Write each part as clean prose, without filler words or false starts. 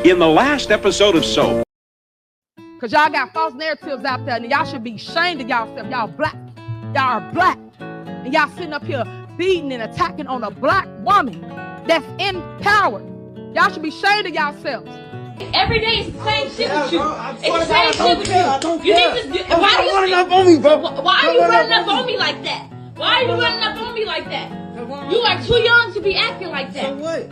In the last episode of Soap. Because y'all got false narratives out there, and y'all should be ashamed of yourself. Y'all black. Y'all are black. And y'all sitting up here beating and attacking on a black woman that's in power. Y'all should be ashamed of yourselves. Every day it's the same shit with you. It's the same shit with you. You need to. Why are you running up on me, bro? Why are you running up on me like that? Why are you running up on me like that? You are too young to be acting like that. So what?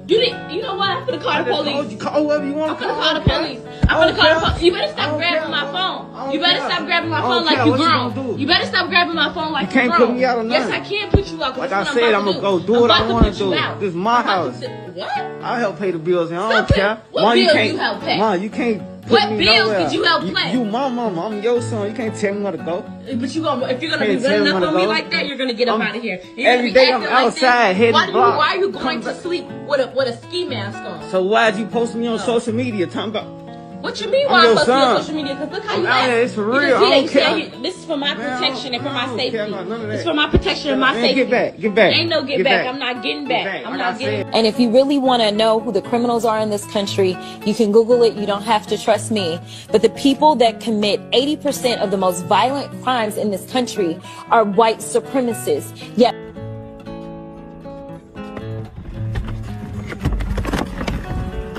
You know what? I'm gonna call the police. You call whoever you want. I'm gonna call the police. I'm gonna call the police. You better stop grabbing my phone. You better stop grabbing my phone like you grown. You better stop grabbing my phone like you grown. You can't put me out on Yes, nothing. I can put you out. Like I said, I'm gonna go do what I want to do. This is my house. What? I'll help pay the bills and I don't care. What bills you help pay? Mom, you can't. What bills did you help pay? You my mama. I'm your son. You can't tell me where to go. But if you're gonna be running up on me like that, you're gonna get up out of here. Every day I'm outside hitting blocks. Why are you going to sleep with a ski mask on? So why'd you post me on social media talking about? What you mean why I'm posting on social media? Because look how you act. It's for real. I don't care. This is for my protection and for my safety. This is for my protection and my safety. Get back. Ain't no get back. I'm not getting back. I'm not getting. And if you really want to know who the criminals are in this country, you can Google it. You don't have to trust me. But the people that commit 80% of the most violent crimes in this country are white supremacists. Yet.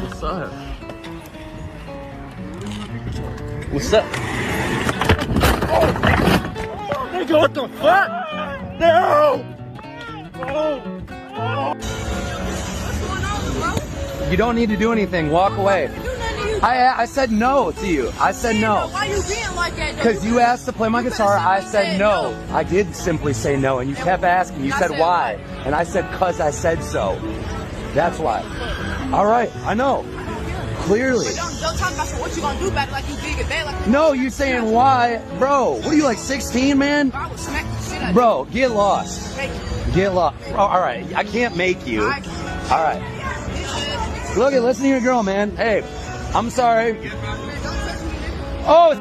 What's up? What's up? Oh, nigga, what the fuck? No! You don't need to do anything. Walk away. I said no to you. I said no. Why you being like that? Because you asked to play my guitar. I said no. I did simply say no, and you kept asking. You said why, and I said because I said so. That's why. All right, I know. Clearly. Don't talk about what you gonna do about it like you big and bad. Like no, you saying why, bro? What are you like 16, man? I would smack the shit out of you. Bro, get lost. Get lost. Oh, all right, I can't make you. All right. Look, listen to your girl, man. Hey, I'm sorry. Oh.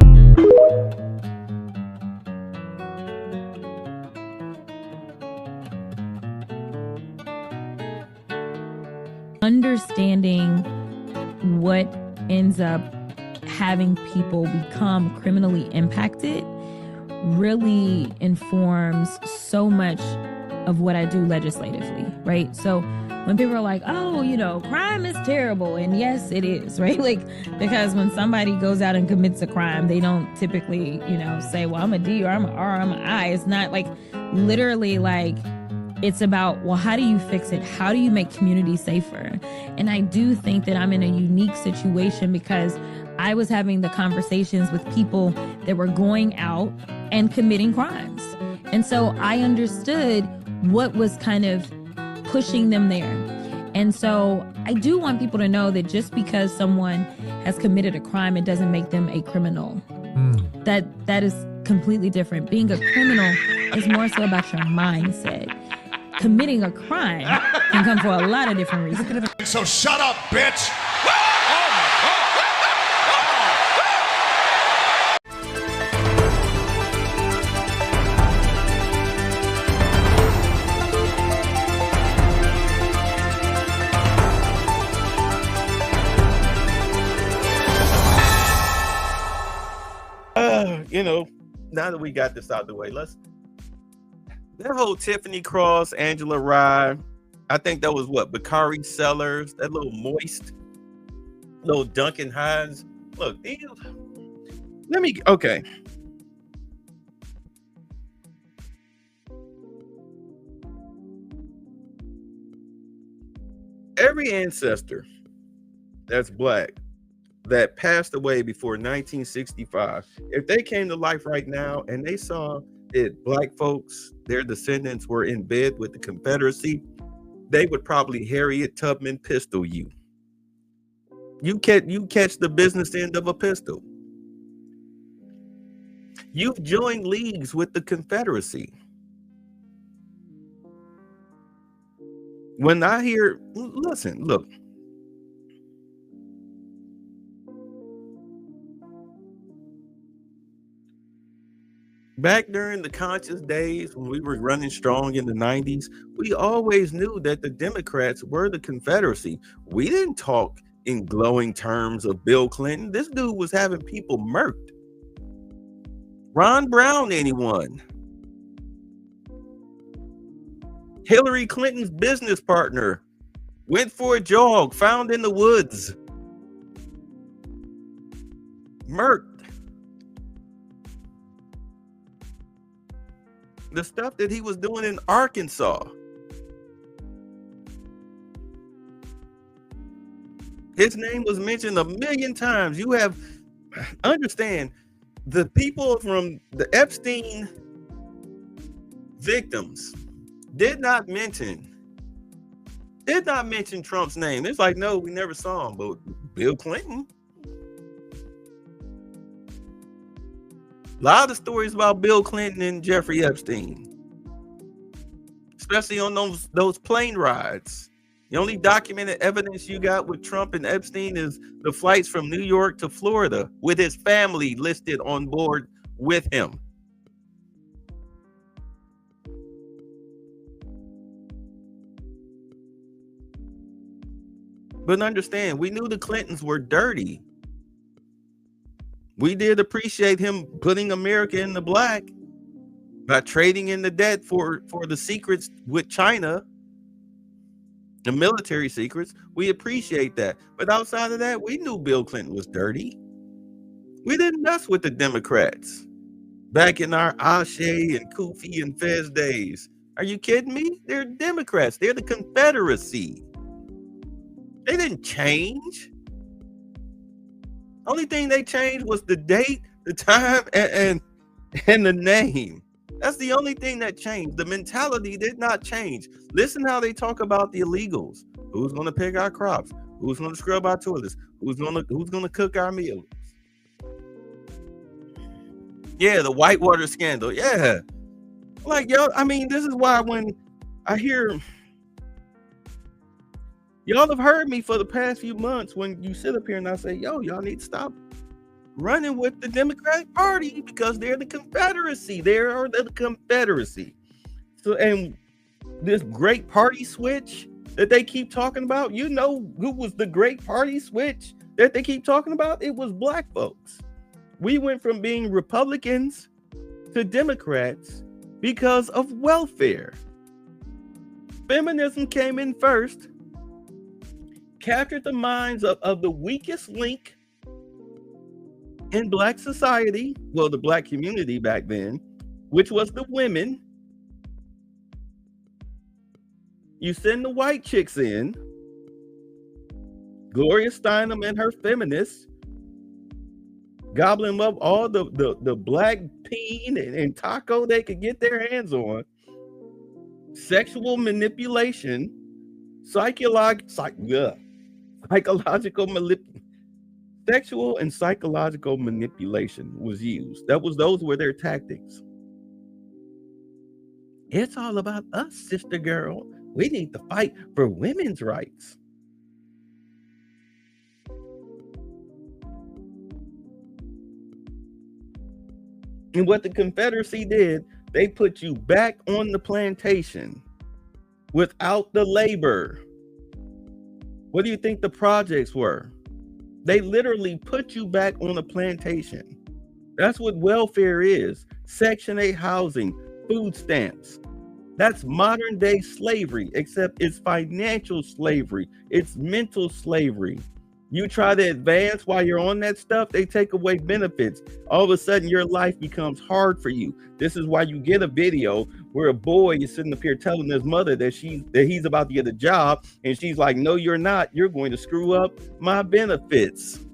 Understanding what ends up having people become criminally impacted really informs so much of what I do legislatively, right? So when people are like, oh, crime is terrible, and yes, it is, right? Like, because when somebody goes out and commits a crime, they don't typically, say, well, I'm a D or I'm an R, I'm an I. It's not like literally like, it's about, well, how do you fix it? How do you make communities safer? And I do think that I'm in a unique situation because I was having the conversations with people that were going out and committing crimes. And so I understood what was kind of pushing them there. And so I do want people to know that just because someone has committed a crime, it doesn't make them a criminal. That is completely different. Being a criminal is more so about your mindset. Committing a crime can come for a lot of different reasons. So shut up, bitch! Now that we got this out of the way, that whole Tiffany Cross, Angela Rye, I think that was what, Bakari Sellers, that little Moist, little Duncan Hines. Look, okay. Every ancestor that's black that passed away before 1965, if they came to life right now and they saw that black folks, their descendants, were in bed with the Confederacy, they would probably Harriet Tubman pistol you. You catch the business end of a pistol. You've joined leagues with the Confederacy. When I hear, listen, look. Back during the conscious days when we were running strong in the 90s, we always knew that the Democrats were the Confederacy. We didn't talk in glowing terms of Bill Clinton. This dude was having people murked. Ron Brown, anyone? Hillary Clinton's business partner went for a jog, found in the woods, murked. The stuff that he was doing in Arkansas. His name was mentioned 1,000,000 times. You have, understand, the people from the Epstein victims did not mention Trump's name. It's like, no, we never saw him, but Bill Clinton. A lot of stories about Bill Clinton and Jeffrey Epstein, especially on those plane rides. The only documented evidence you got with Trump and Epstein is the flights from New York to Florida with his family listed on board with him. But understand, we knew the Clintons were dirty. We did appreciate him putting America in the black by trading in the debt for the secrets with China, the military secrets. We appreciate that. But outside of that, we knew Bill Clinton was dirty. We didn't mess with the Democrats back in our Ashe and Kufi and Fez days. Are you kidding me? They're Democrats. They're the Confederacy. They didn't change. Only thing they changed was the date, the time, and the name. That's the only thing that changed. The mentality did not change. Listen how they talk about the illegals. Who's going to pick our crops? Who's going to scrub our toilets? Who's going to cook our meals? Yeah, the Whitewater scandal. Yeah. Like, yo, I mean, this is why when I hear, y'all have heard me for the past few months when you sit up here and I say, yo, y'all need to stop running with the Democratic Party because they're the Confederacy. They are the Confederacy. So, and this great party switch that they keep talking about, you know who was the great party switch that they keep talking about? It was black folks. We went from being Republicans to Democrats because of welfare. Feminism came in first, captured the minds of the weakest link in black society, well, the black community back then, which was the women. You send the white chicks in, Gloria Steinem and her feminists, gobbling up all the black peen and taco they could get their hands on, sexual manipulation, sexual and psychological manipulation was used. Those were their tactics. It's all about us, sister girl. We need to fight for women's rights. And what the Confederacy did, they put you back on the plantation without the labor. What do you think the projects were? They literally put you back on a plantation. That's what welfare is. Section 8 housing, food stamps. That's modern day slavery, except it's financial slavery. It's mental slavery. You try to advance while you're on that stuff, they take away benefits. All of a sudden, your life becomes hard for you. This is why you get a video where a boy is sitting up here telling his mother that he's about to get a job, and she's like, "No, you're not. You're going to screw up my benefits."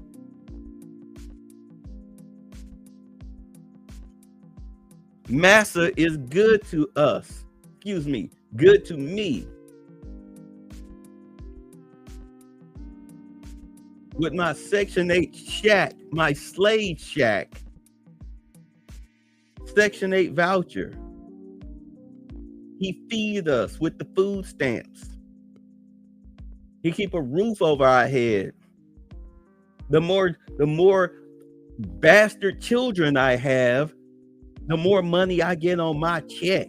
Massa is good to us. Excuse me, good to me. With my Section 8 shack, my slave shack, Section 8 voucher. He feed us with the food stamps. He keep a roof over our head. The more bastard children I have, the more money I get on my check.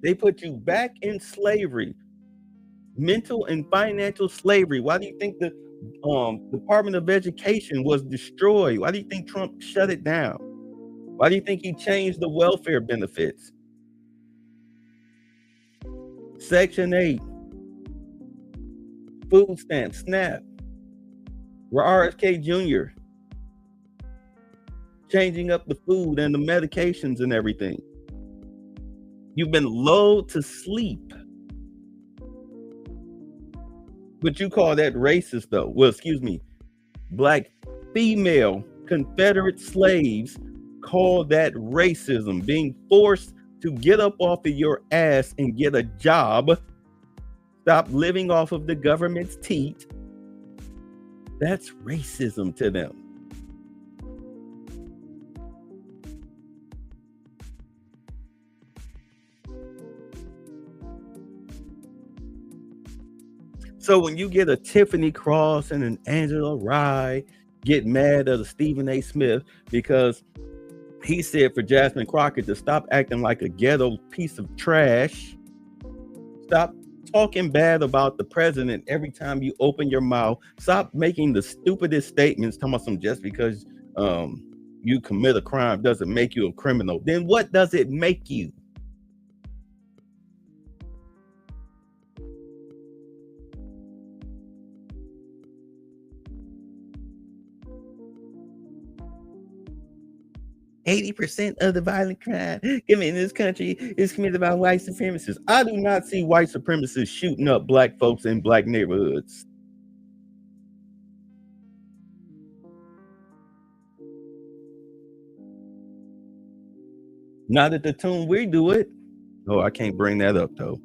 They put you back in slavery, mental and financial slavery. Why do you think the Department of Education was destroyed? Why do you think Trump shut it down? Why do you think he changed the welfare benefits? Section 8, food stamps, SNAP, RFK Jr., changing up the food and the medications and everything. You've been lulled to sleep. But you call that racist, though. Well, excuse me. Black female Confederate slaves call that racism. Being forced to get up off of your ass and get a job. Stop living off of the government's teat. That's racism to them. So when you get a Tiffany Cross and an Angela Rye get mad at a Stephen A. Smith because he said for Jasmine Crockett to stop acting like a ghetto piece of trash, stop talking bad about the president every time you open your mouth, stop making the stupidest statements, talking about some just because you commit a crime doesn't make you a criminal. Then what does it make you? %80 of the violent crime committed in this country is committed by white supremacists. I do not see white supremacists shooting up black folks in black neighborhoods. Not at the tune we do it. Oh, I can't bring that up though.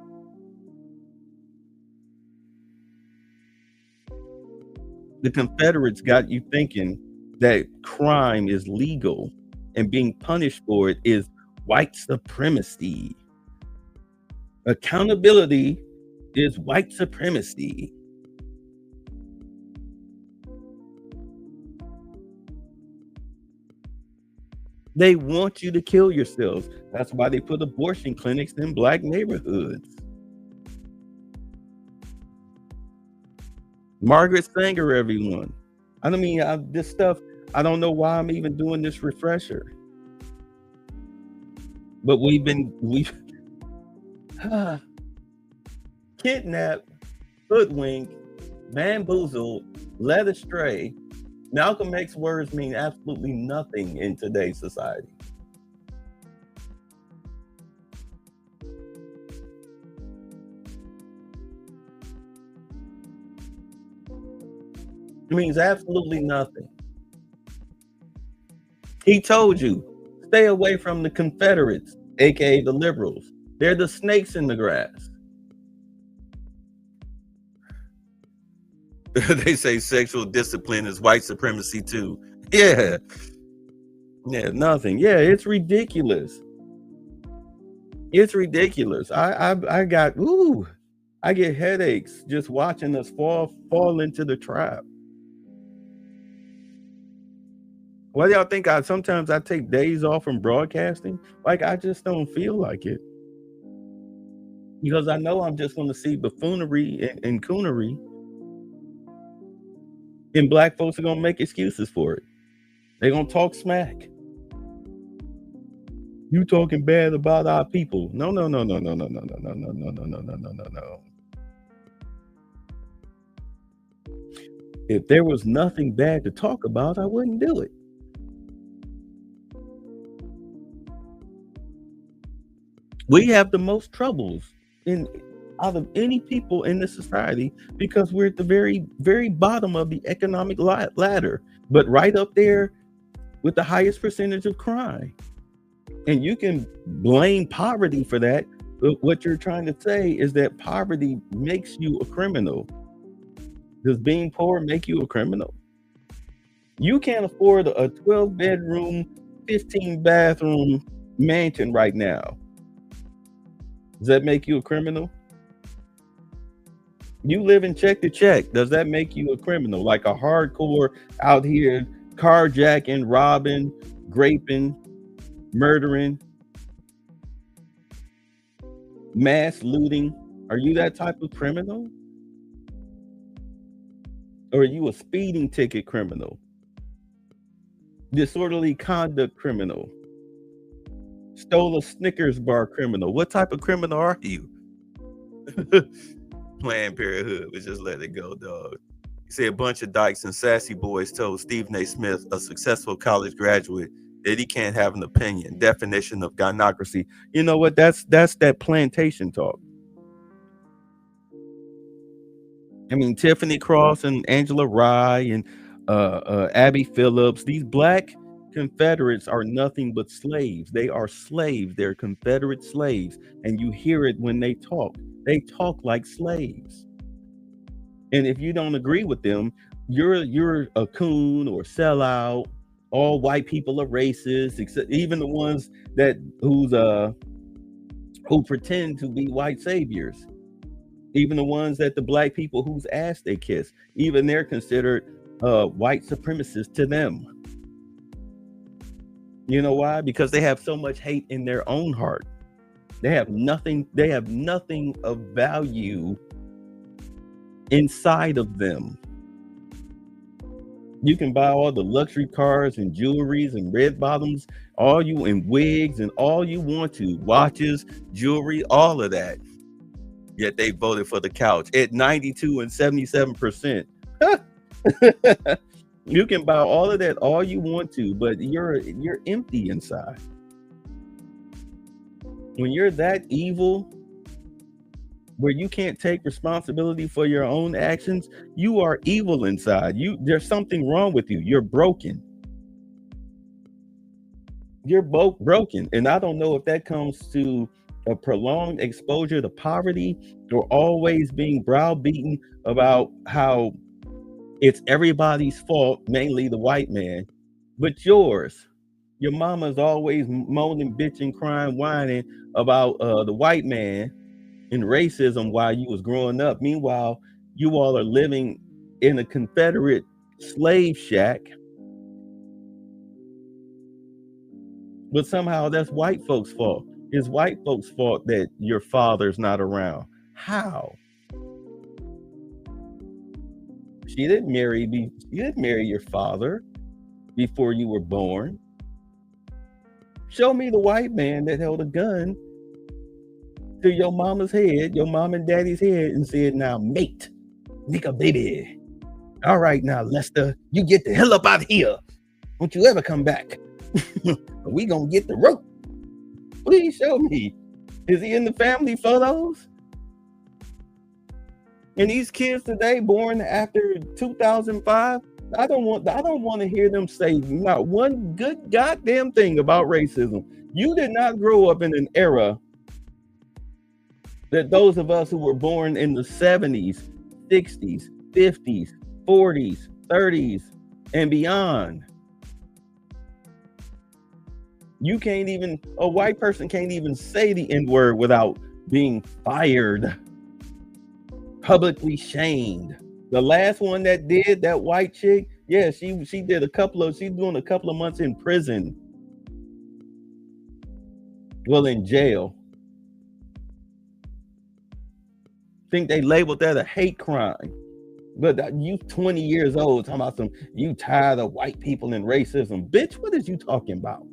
The Confederates got you thinking that crime is legal and being punished for it is white supremacy. Accountability is white supremacy. They want you to kill yourselves. That's why they put abortion clinics in black neighborhoods. Margaret Sanger, everyone. I mean, this stuff, I don't know why I'm even doing this refresher. But we've kidnapped, hoodwinked, bamboozled, led astray. Malcolm X's words mean absolutely nothing in today's society. It means absolutely nothing. He told you, stay away from the Confederates, aka the liberals. They're the snakes in the grass. They say sexual discipline is white supremacy too. Yeah, nothing. Yeah, it's ridiculous. It's ridiculous. I get headaches just watching us fall into the trap. Why do y'all think sometimes I take days off from broadcasting? Like, I just don't feel like it. Because I know I'm just going to see buffoonery and coonery. And black folks are going to make excuses for it. They're going to talk smack. You talking bad about our people. No. If there was nothing bad to talk about, I wouldn't do it. We have the most troubles out of any people in this society because we're at the very, very bottom of the economic ladder, but right up there with the highest percentage of crime. And you can blame poverty for that, but what you're trying to say is that poverty makes you a criminal. Does being poor make you a criminal? You can't afford a 12-bedroom, 15-bathroom mansion right now. Does that make you a criminal? You live in check to check. Does that make you a criminal? Like a hardcore out here carjacking, robbing, raping, murdering? mass looting. Are you that type of criminal? Or are you a speeding ticket criminal? Disorderly conduct criminal? Stole a Snickers bar criminal? What type of criminal are you? Planned Parenthood, but just let it go, dog. You see, a bunch of dykes and sassy boys told Stephen A. Smith, a successful college graduate, that he can't have an opinion. Definition of gynocracy. You know what? That's that plantation talk. I mean, Tiffany Cross and Angela Rye and Abby Phillips, these black Confederates are nothing but slaves. They are slaves. They're Confederate slaves. And you hear it when they talk. They talk like slaves. And if you don't agree with them, you're a coon or sellout. All white people are racist, except even the ones who pretend to be white saviors. Even the ones that the black people whose ass they kiss, even they're considered white supremacists to them. You know why? Because they have so much hate in their own heart. They have nothing of value inside of them. You can buy all the luxury cars and jewelries and red bottoms, and wigs and all you want to, watches, jewelry, all of that. Yet they voted for the couch at 92 and 77%. You can buy all of that all you want to, but you're empty inside. When you're that evil, where you can't take responsibility for your own actions, you are evil inside. There's something wrong with you. You're broken. You're both broken. And I don't know if that comes to a prolonged exposure to poverty or always being browbeaten about how it's everybody's fault, mainly the white man, but yours. Your mama's always moaning, bitching, crying, whining about the white man and racism while you was growing up. Meanwhile, you all are living in a Confederate slave shack. But somehow that's white folks' fault. It's white folks' fault that your father's not around. How? She didn't marry your father before you were born. Show me the white man that held a gun to your mama's head, your mom and daddy's head, and said, "Now, mate, nigga, baby. All right, now, Lester, you get the hell up out of here. Don't you ever come back. We gonna get the rope." Please show me. Is he in the family photos? And these kids today, born after 2005, I don't want to hear them say not one good goddamn thing about racism. You did not grow up in an era that those of us who were born in the 70s, 60s, 50s, 40s, 30s, and beyond. A white person can't even say the N-word without being fired, publicly shamed. The last one that did, that white chick, yeah, she's doing a couple of months in prison. Well, in jail. Think they labeled that a hate crime. But you 20 years old talking about you tired of white people and racism. Bitch, what is you talking about?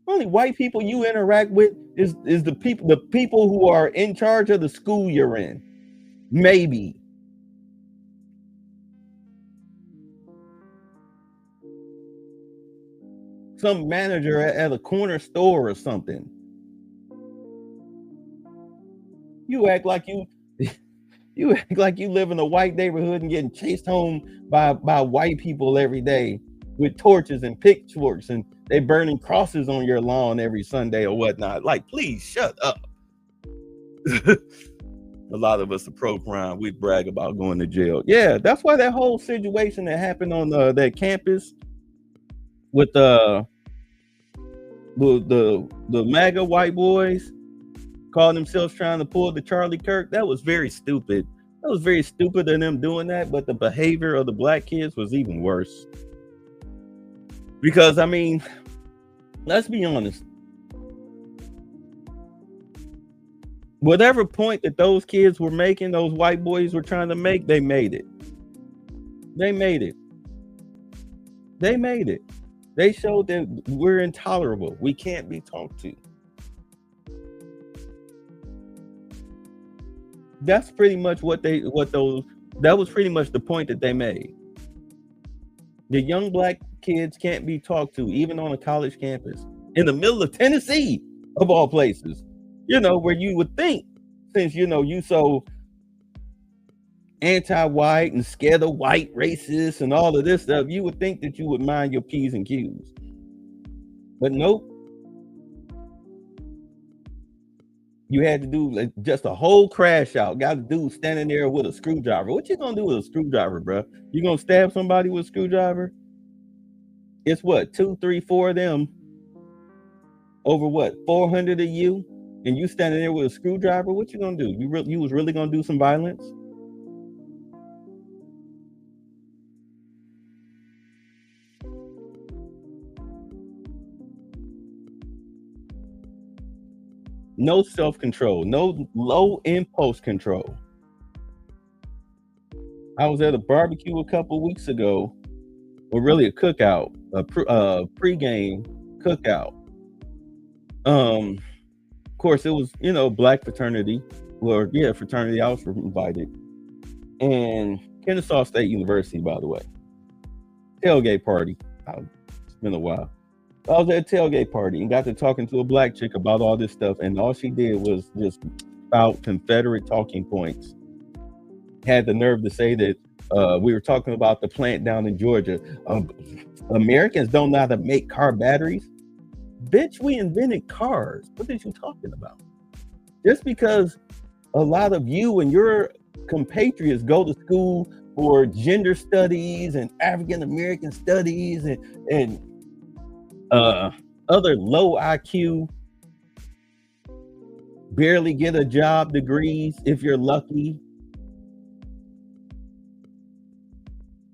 Only white people you interact with is the people who are in charge of the school you're in. Maybe. Some manager at a corner store or something. You act like you live in a white neighborhood and getting chased home by white people every day with torches and pitchforks, and they burning crosses on your lawn every Sunday or whatnot. Like, please shut up. A lot of us are pro-crime. We brag about going to jail. Yeah, that's why that whole situation that happened on that campus with the MAGA white boys calling themselves trying to pull the Charlie Kirk, that was very stupid. That was very stupid of them doing that, but the behavior of the black kids was even worse. Because, I mean, let's be honest. Whatever point that those kids were making, those white boys were trying to make, they made it. They made it. They made it. They showed that we're intolerable. We can't be talked to. That's pretty much that was pretty much the point that they made. The young black kids can't be talked to, even on a college campus, in the middle of Tennessee, of all places. Where you would think, since you so anti-white and scared of white racists and all of this stuff, you would think that you would mind your P's and Q's. But nope. You had to do just a whole crash out. Got a dude standing there with a screwdriver. What you gonna do with a screwdriver, bro? You gonna stab somebody with a screwdriver? It's what, 2, 3, 4 of them over what, 400 of you, and you standing there with a screwdriver? What you gonna do? You was really gonna do some violence? No self-control, no low impulse control. I was at a barbecue a couple weeks ago, or really a cookout, a pre-game cookout. Of course, it was black fraternity, fraternity. I was invited, and Kennesaw State University, by the way, tailgate party. It's been a while. I was at a tailgate party and got to talking to a black chick about all this stuff, and all she did was just spout Confederate talking points. Had the nerve to say that we were talking about the plant down in Georgia. Americans don't know how to make car batteries. Bitch, we invented cars. What are you talking about? Just because a lot of you and your compatriots go to school for gender studies and African American studies and other low IQ, barely get a job degrees if you're lucky.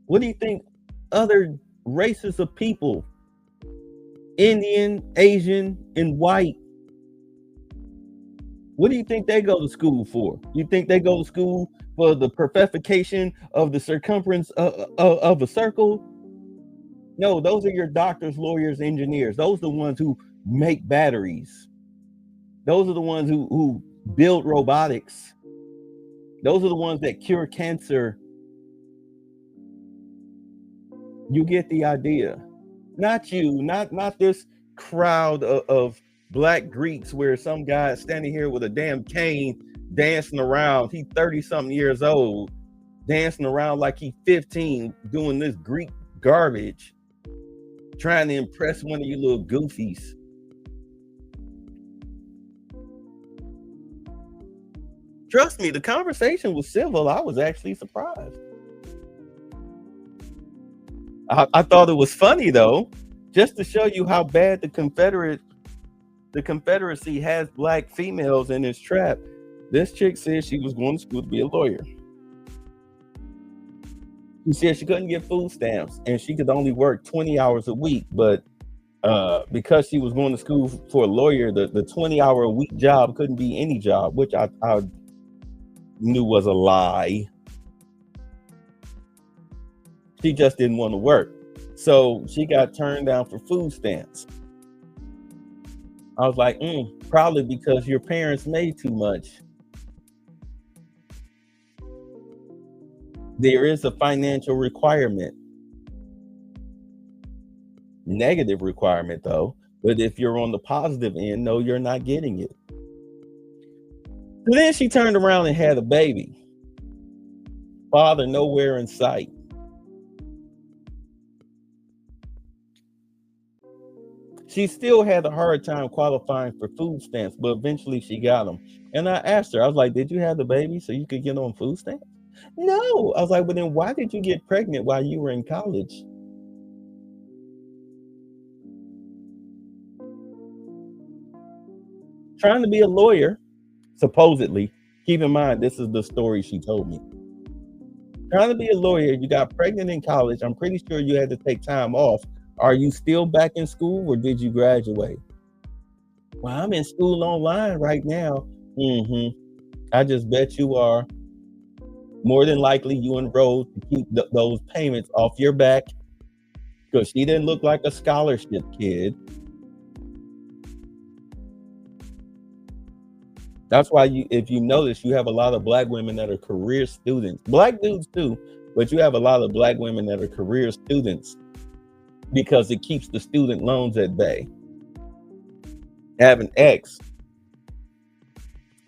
What do you think other races of people, Indian, Asian, and white, what do you think they go to school for? You think they go to school for the perfection of the circumference of a circle? No, those are your doctors, lawyers, engineers. Those are the ones who make batteries. Those are the ones who build robotics. Those are the ones that cure cancer. You get the idea. Not you, not this crowd of black Greeks where some guy standing here with a damn cane dancing around. He's 30-something years old, dancing around like he's 15, doing this Greek garbage, trying to impress one of you little goofies. Trust me, the conversation was civil. I was actually surprised. I thought it was funny though, just to show you how bad the Confederacy has black females in its trap. This chick said she was going to school to be a lawyer. She said she couldn't get food stamps and she could only work 20 hours a week, but because she was going to school for a lawyer, the 20-hour a week job couldn't be any job, which I knew was a lie. She just didn't want to work. So she got turned down for food stamps. I was like, probably because your parents made too much. There is a financial requirement. Negative requirement though. But if you're on the positive end, no, you're not getting it. So then she turned around and had a baby. Father nowhere in sight. She still had a hard time qualifying for food stamps, but eventually she got them. And I asked her, I was like, did you have the baby so you could get on food stamps? No. I was like, but then why did you get pregnant while you were in college? Trying to be a lawyer, supposedly. Keep in mind, this is the story she told me. Trying to be a lawyer, you got pregnant in college. I'm pretty sure you had to take time off. Are you still back in school or did you graduate? Well, I'm in school online right now. I just bet you are. More than likely, you enrolled to keep those payments off your back because she didn't look like a scholarship kid. That's why if you notice, you have a lot of black women that are career students, black dudes too, but you have a lot of black women that are career students because it keeps the student loans at bay. I have an ex.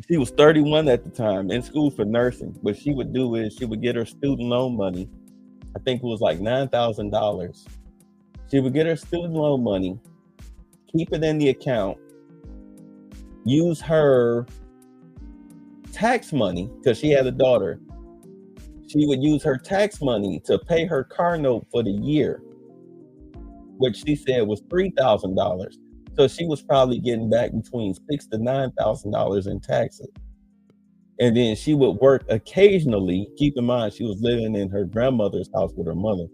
She was 31 at the time, in school for nursing. What she would do is she would get her student loan money. I think it was like $9,000. She would get her student loan money, keep it in the account, use her tax money because she had a daughter. She would use her tax money to pay her car note for the year, which she said was $3,000. So she was probably getting back between $6,000 to $9,000 in taxes. And then she would work occasionally. Keep in mind, she was living in her grandmother's house with her mother.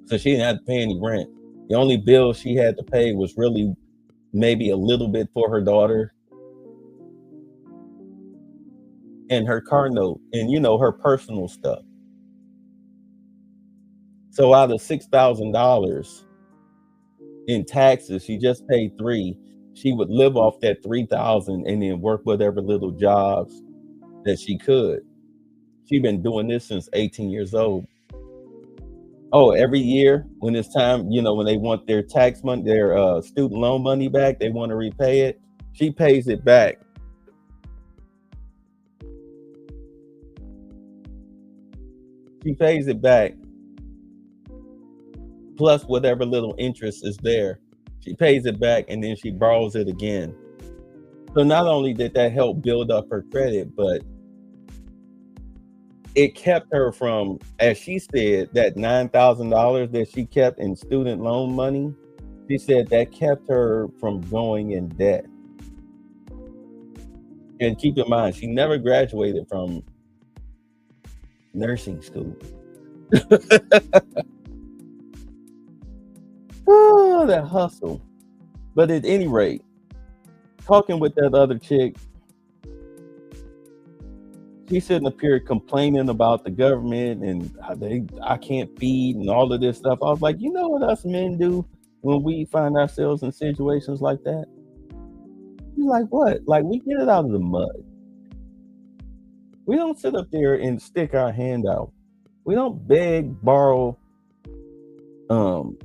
So she didn't have to pay any rent. The only bill she had to pay was really maybe a little bit for her daughter and her car note and, you know, her personal stuff. So out of $6,000 in taxes, she just paid $3,000. She would live off that $3,000 and then work whatever little jobs that she could. She's been doing this since 18 years old. Oh, every year when it's time, you know, when they want their tax money, their student loan money back, they want to repay it. She pays it back. She pays it back. Plus whatever little interest is there. She pays it back and then she borrows it again. So not only did that help build up her credit, but it kept her from, as she said, that $9,000 that she kept in student loan money. She said that kept her from going in debt. And keep in mind, she never graduated from nursing school. Oh, that hustle. But at any rate, talking with that other chick, she's sitting up here complaining about the government and how I can't feed and all of this stuff. I was like, you know what us men do when we find ourselves in situations like that? She's like, what? Like, we get it out of the mud. We don't sit up there and stick our hand out. We don't beg, borrow, and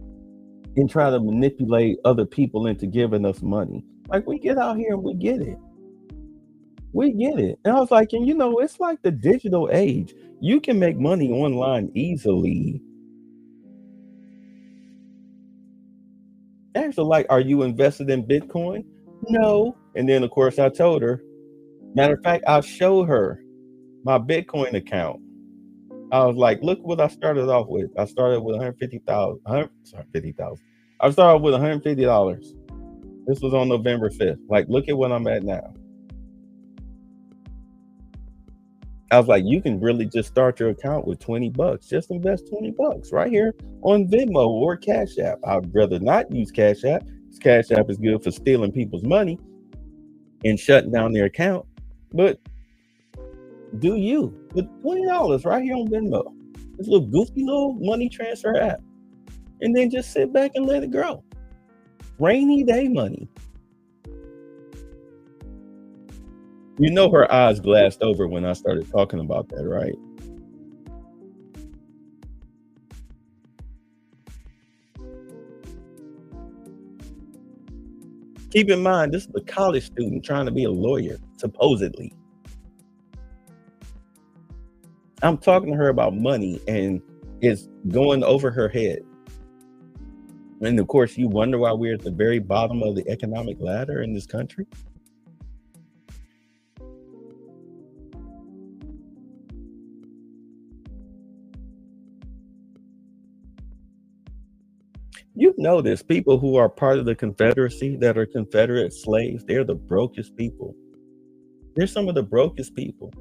try to manipulate other people into giving us money. Like, we get out here and we get it. We get it. And I was like, and you know, it's like the digital age. You can make money online easily. Actually, like, are you invested in Bitcoin? No. And then, of course, I told her. Matter of fact, I showed her my Bitcoin account. I was like, look what I started off with. I started with $150,000. I started with $150. This was on November 5th. Like, look at what I'm at now. I was like, you can really just start your account with $20. Just invest $20 right here on Venmo or Cash App. I'd rather not use Cash App. Cash App is good for stealing people's money and shutting down their account. But do you with $20 right here on Venmo? This little goofy little money transfer app. And then just sit back and let it grow. Rainy day money. You know her eyes glassed over when I started talking about that, right? Keep in mind, this is a college student trying to be a lawyer, supposedly. I'm talking to her about money and it's going over her head. And of course, you wonder why we're at the very bottom of the economic ladder in this country. You've noticed people who are part of the Confederacy that are Confederate slaves, they're the brokest people. They're some of the brokest people.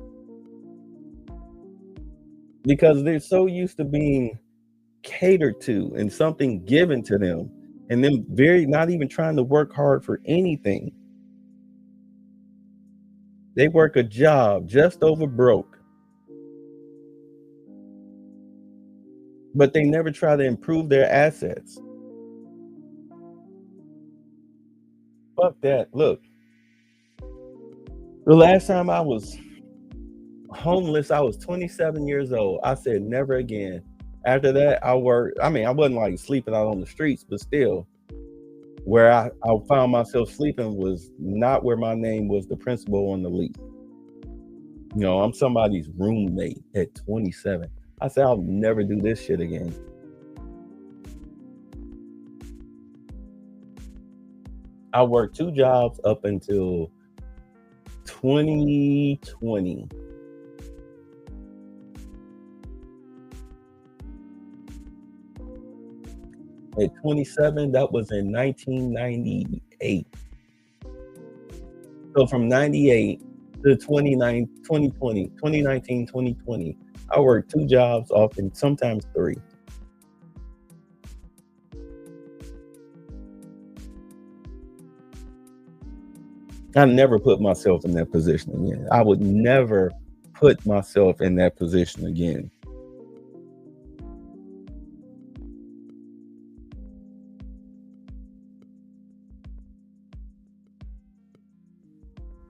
Because they're so used to being catered to and something given to them, and them not even trying to work hard for anything. They work a job just over broke. But they never try to improve their assets. Fuck that. Look, the last time I was homeless, I was 27 years old. I said never again. After that, I worked. I mean, I wasn't like sleeping out on the streets, but still, where I found myself sleeping was not where my name was the principal on the lease. You know, I'm somebody's roommate at 27. I said, I'll never do this shit again. I worked 2 jobs up until 2020. At 27, that was in 1998. So from 98 to 2019, 2020, I worked 2 jobs, often sometimes 3. I never put myself in that position again. I would never put myself in that position again.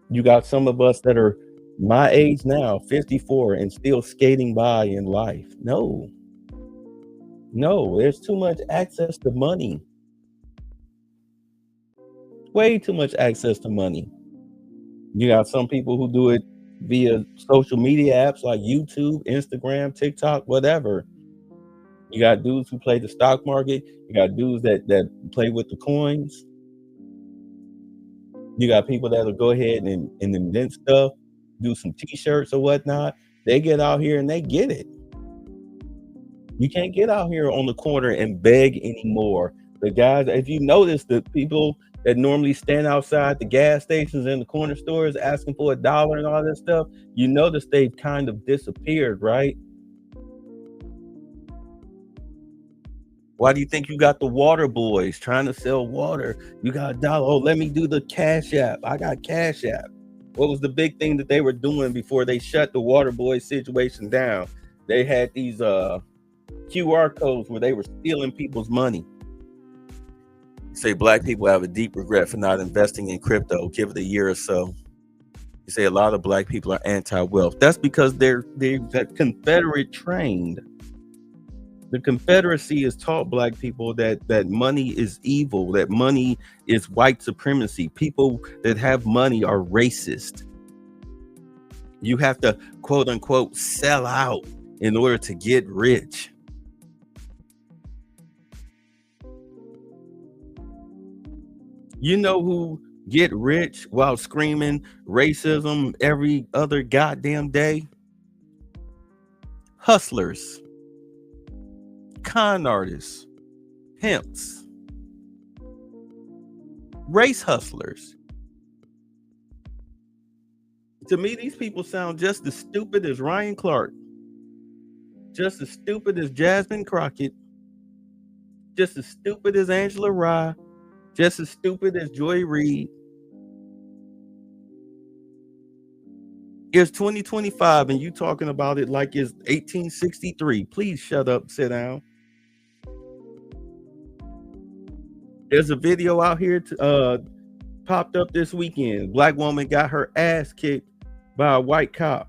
You got some of us that are my age now, 54, and still skating by in life. No, there's too much access to money. Way too much access to money. You got some people who do it via social media apps like YouTube, Instagram, TikTok, whatever. You got dudes who play the stock market. You got dudes that play with the coins. You got people that'll go ahead and invent stuff, do some t-shirts or whatnot. They get out here and they get it. You can't get out here on the corner and beg anymore. The guys, if you notice, the people that normally stand outside the gas stations and the corner stores asking for $1 and all that stuff, you notice they've kind of disappeared, right? Why do you think you got the water boys trying to sell water? You got $1. Oh, let me do the Cash App. I got Cash App. What was the big thing that they were doing before they shut the water boy situation down? They had these QR codes where they were stealing people's money. You say black people have a deep regret for not investing in crypto. Give it a year or so. You say a lot of black people are anti-wealth. That's because they're Confederate trained. The Confederacy has taught black people that money is evil, that money is white supremacy. People that have money are racist. You have to, quote unquote, sell out in order to get rich. You know who get rich while screaming racism every other goddamn day? Hustlers. Con artists, pimps, race hustlers. To me, these people sound just as stupid as Ryan Clark, just as stupid as Jasmine Crockett, just as stupid as Angela Rye, just as stupid as Joy Reid. It's 2025 and you talking about it like it's 1863. Please shut up, sit down. There's a video out here popped up this weekend. Black woman got her ass kicked by a white cop.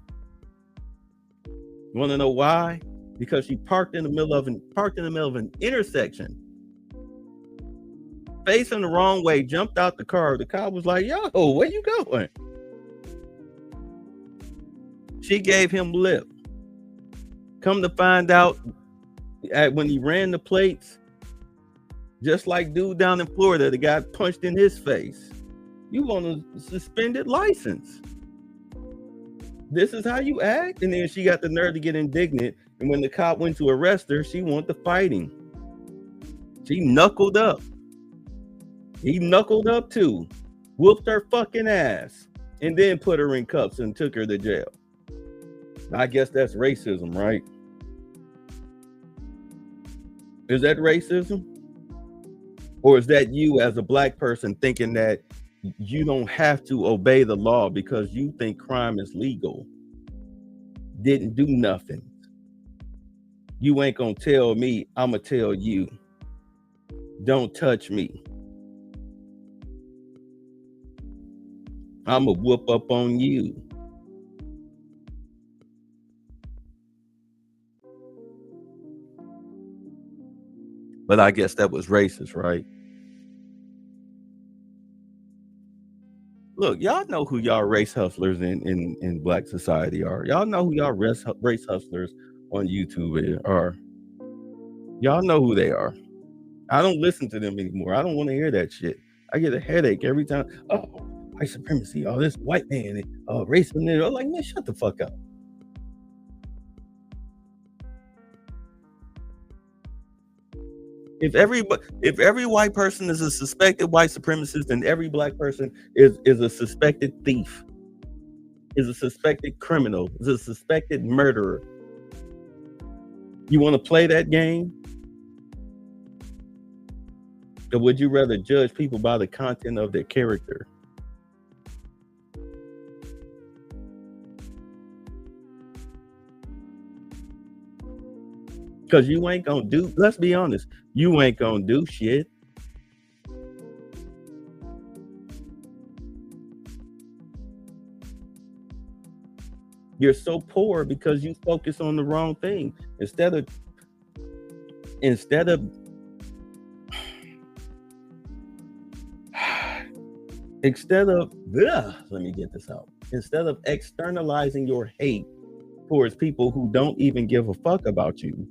You want to know why? Because she parked in the middle of an intersection, facing the wrong way, jumped out the car. The cop was like, "Yo, where you going?" She gave him lip. Come to find out, when he ran the plates, just like dude down in Florida, the guy punched in his face. You want a suspended license. This is how you act? And then she got the nerve to get indignant. And when the cop went to arrest her, she wanted to fight him. She knuckled up. He knuckled up too. Whooped her fucking ass. And then put her in cuffs and took her to jail. I guess that's racism, right? Is that racism? Or is that you as a black person thinking that you don't have to obey the law because you think crime is legal. Didn't do nothing. You ain't gonna tell me, I'm gonna tell you. Don't touch me. I'm gonna whoop up on you. But I guess that was racist, right? Look, y'all know who y'all race hustlers in Black society are. Y'all know who y'all race hustlers on YouTube are. Y'all know who they are. I don't listen to them anymore. I don't want to hear that shit. I get a headache every time. Oh, white supremacy. Oh, this white man. Oh, racism. I'm like, man, shut the fuck up. If every white person is a suspected white supremacist, then every black person is a suspected thief, is a suspected criminal, is a suspected murderer. You want to play that game? Or would you rather judge people by the content of their character? Because you ain't gonna do, let's be honest, you ain't gonna do shit. You're so poor because you focus on the wrong thing. Instead of let me get this out. Instead of externalizing your hate towards people who don't even give a fuck about you,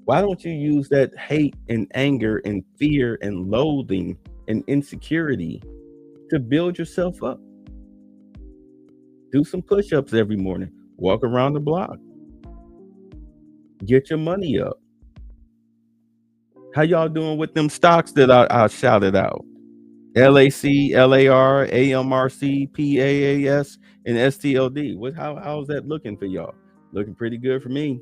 why don't you use that hate and anger and fear and loathing and insecurity to build yourself up? Do some push-ups every morning. Walk around the block. Get your money up. How y'all doing with them stocks that I shouted out? LAC, LAR, AMRC, PAAS, and STLD. How's that looking for y'all? Looking pretty good for me.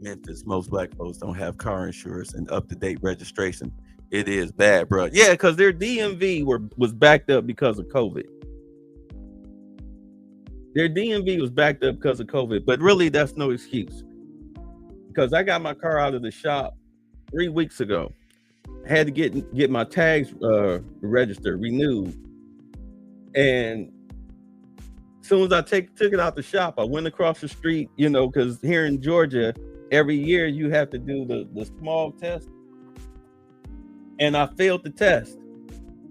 Memphis, most black folks don't have car insurance and up-to-date registration. It is bad, bro. Yeah, because their DMV was backed up because of COVID. Their DMV was backed up because of COVID, but really that's no excuse. Because I got my car out of the shop 3 weeks ago. I had to get my tags registered, renewed. And as soon as I took it out the shop, I went across the street, because here in Georgia, every year you have to do the small test. And I failed the test.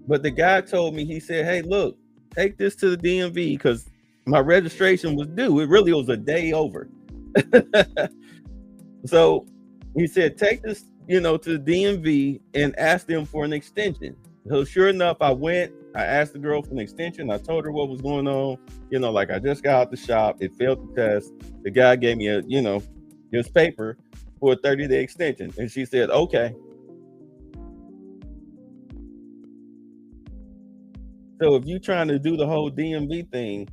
But the guy told me, he said, hey, look, take this to the DMV because my registration was due. It really was a day over. So he said, take this, to the DMV and ask them for an extension. So sure enough, I went, I asked the girl for an extension. I told her what was going on. Like I just got out the shop. It failed the test. The guy gave me his paper for a 30-day extension. And she said, okay. So if you're trying to do the whole DMV thing,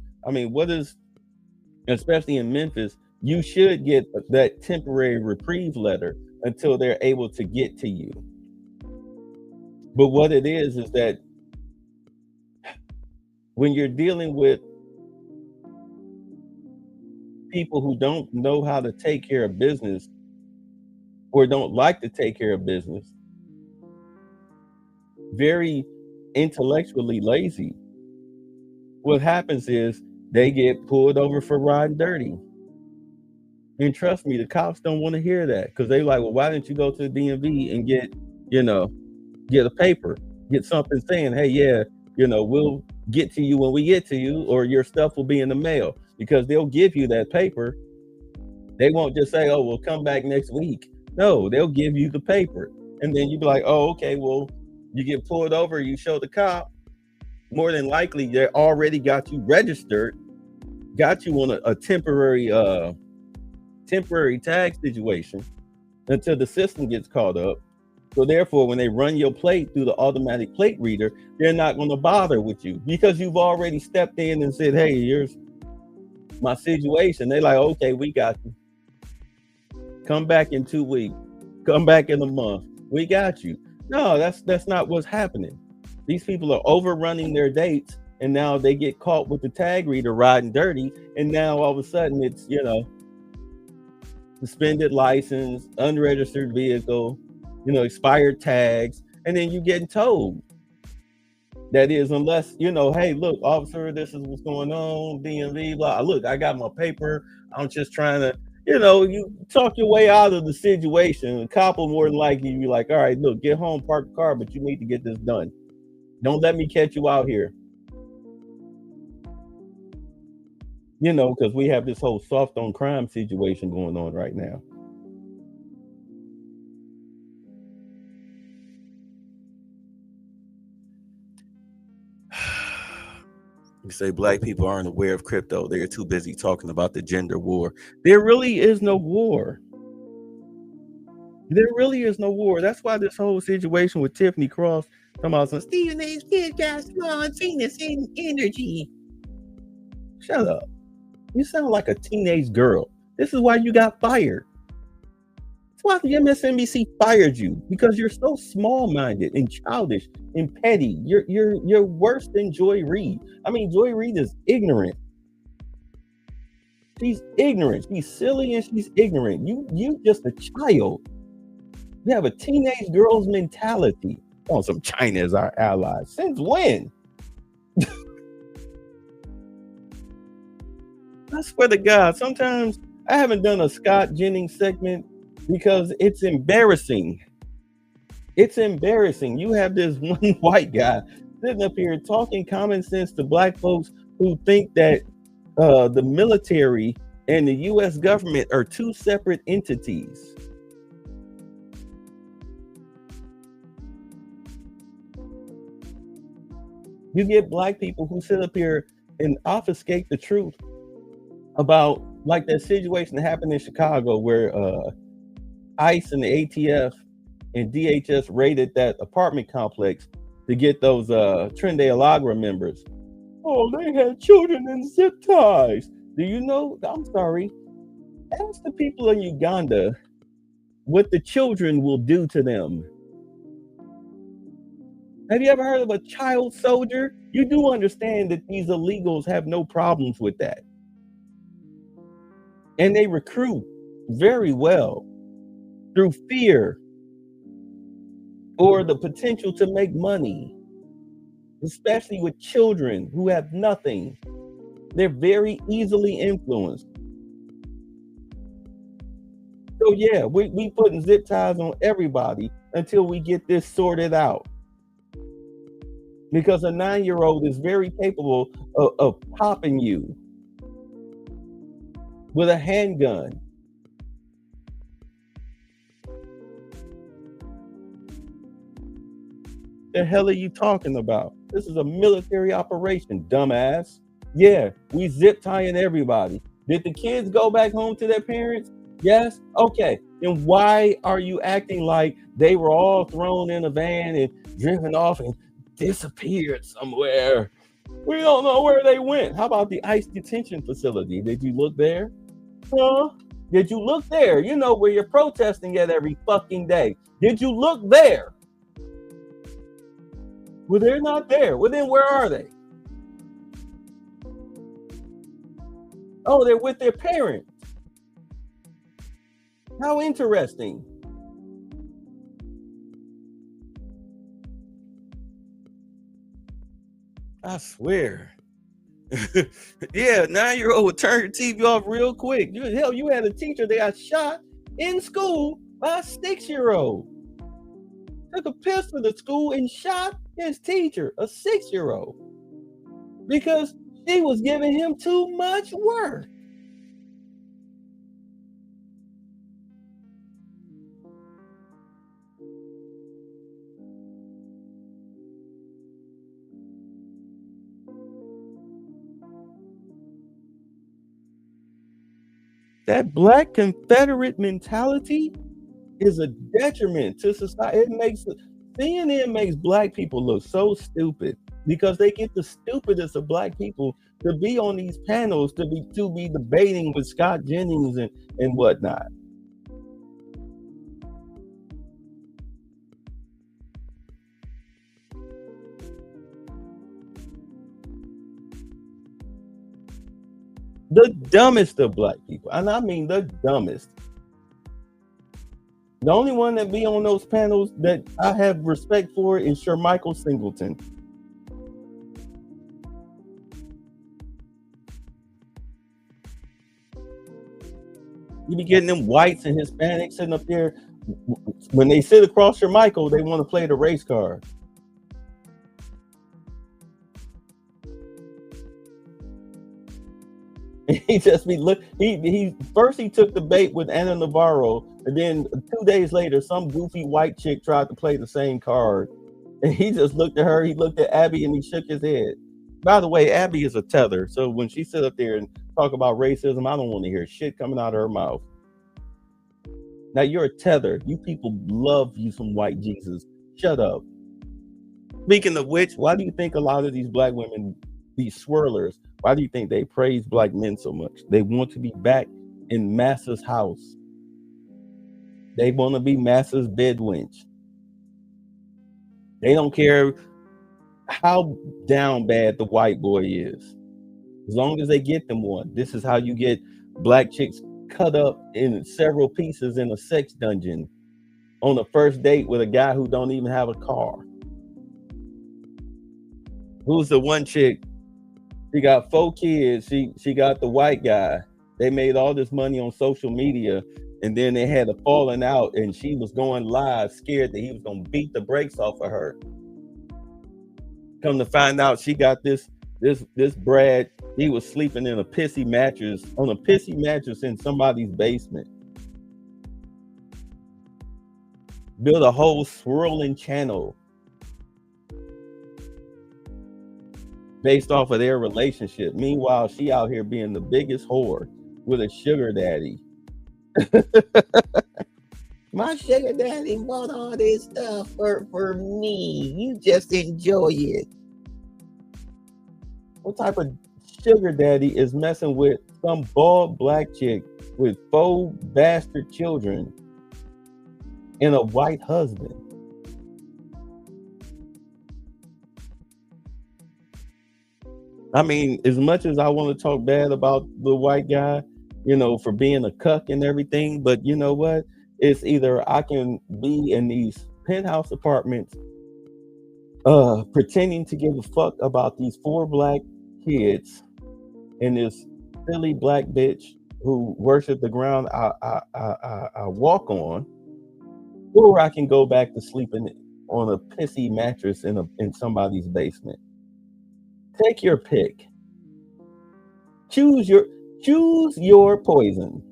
especially in Memphis, you should get that temporary reprieve letter until they're able to get to you. But what it is that when you're dealing with people who don't know how to take care of business or don't like to take care of business, very intellectually lazy, what happens is they get pulled over for riding dirty. And trust me, the cops don't want to hear that because they like, well, why didn't you go to the DMV and get a paper, get something saying, hey, yeah, we'll get to you when we get to you, or your stuff will be in the mail, because they'll give you that paper. They won't just say, oh, we'll come back next week. No, they'll give you the paper. And then you'd be like, oh, okay, well, you get pulled over, you show the cop, more than likely they already got you registered, got you on a temporary tag situation until the system gets caught up. So therefore, when they run your plate through the automatic plate reader, they're not going to bother with you because you've already stepped in and said, hey, here's my situation. They're like, okay, we got you. Come back in 2 weeks. Come back in a month. We got you. No, that's not what's happening. These people are overrunning their dates, and now they get caught with the tag reader riding dirty, and now all of a sudden it's, suspended license, unregistered vehicle, expired tags, and then you getting told. That is, unless, hey, look, officer, this is what's going on, DMV, blah. Look, I got my paper. I'm just trying to, you talk your way out of the situation. A cop will more than likely be like, all right, look, get home, park the car, but you need to get this done. Don't let me catch you out here. Because we have this whole soft on crime situation going on right now. You say black people aren't aware of crypto. They're too busy talking about the gender war. There really is no war. There really is no war. That's why this whole situation with Tiffany Cross, talking about some Stephen A's kid got small penis and energy. Shut up. You sound like a teenage girl. This is why you got fired. That's why the MSNBC fired you, because you're so small-minded and childish and petty. You're worse than Joy Reid. I mean, Joy Reid is ignorant. She's ignorant. She's silly and she's ignorant. You just a child. You have a teenage girl's mentality. Oh, some China is our ally. Since when? I swear to God, sometimes I haven't done a Scott Jennings segment because it's embarrassing. It's embarrassing. You have this one white guy sitting up here talking common sense to black folks who think that the military and the U.S. government are two separate entities. You get black people who sit up here and obfuscate the truth about, like, that situation that happened in Chicago where ICE and the ATF and DHS raided that apartment complex to get those Tren de Agra members. Oh, they had children in zip ties. Do you know? I'm sorry. Ask the people in Uganda what the children will do to them. Have you ever heard of a child soldier? You do understand that these illegals have no problems with that. And they recruit very well through fear or the potential to make money, especially with children who have nothing. They're very easily influenced. So yeah, we putting zip ties on everybody until we get this sorted out. Because a 9-year-old is very capable of popping you with a handgun. The hell are you talking about? This is a military operation, dumbass. Yeah, we zip tying everybody. Did the kids go back home to their parents? Yes? Okay. Then why are you acting like they were all thrown in a van and driven off and disappeared somewhere? We don't know where they went. How about the ICE detention facility? Did you look there? Huh? Did you look there? You know where you're protesting at every fucking day. Did you look there? Well, they're not there. Well, then where are they? Oh, they're with their parents. How interesting. I swear. Yeah, 9-year-old would turn your TV off real quick. Hell, you had a teacher that got shot in school by a 6-year-old. Took a pistol to school and shot his teacher, a 6-year-old, because she was giving him too much work. That black Confederate mentality is a detriment to society. CNN makes black people look so stupid because they get the stupidest of black people to be on these panels to be debating with Scott Jennings and whatnot. The dumbest of black people, and I mean the dumbest. The only one that be on those panels that I have respect for is Shermichael Singleton. You be getting them whites and Hispanics sitting up there. When they sit across Shermichael, they want to play the race card. He just be he first he took the bait with Anna Navarro, and then 2 days later some goofy white chick tried to play the same card, and he just looked at her, he looked at Abby, and he shook his head. By the way, Abby is a tether, so when she sit up there and talk about racism, I don't want to hear shit coming out of her mouth. Now you're a tether. You people love you some white Jesus. Shut up. Speaking of which, why do you think a lot of these black women, these swirlers, why do you think they praise black men so much? They want to be back in Massa's house. They want to be Massa's bed wench. They don't care how down bad the white boy is. As long as they get them one. This is how you get black chicks cut up in several pieces in a sex dungeon on a first date with a guy who don't even have a car. Who's the one chick? She got 4 kids. She got the white guy. They made all this money on social media, and then they had a falling out, and she was going live scared that he was going to beat the brakes off of her. Come to find out, she got this Brad. He was sleeping in a pissy mattress in somebody's basement. Built a whole swirling channel based off of their relationship. Meanwhile, she out here being the biggest whore with a sugar daddy. My sugar daddy bought all this stuff for me. You just enjoy it. What type of sugar daddy is messing with some bald black chick with 4 bastard children and a white husband? I mean, as much as I want to talk bad about the white guy, for being a cuck and everything, but you know what? It's either I can be in these penthouse apartments pretending to give a fuck about these 4 black kids and this silly black bitch who worship the ground I walk on, or I can go back to sleeping on a pissy mattress in somebody's basement. Take your pick. Choose your poison.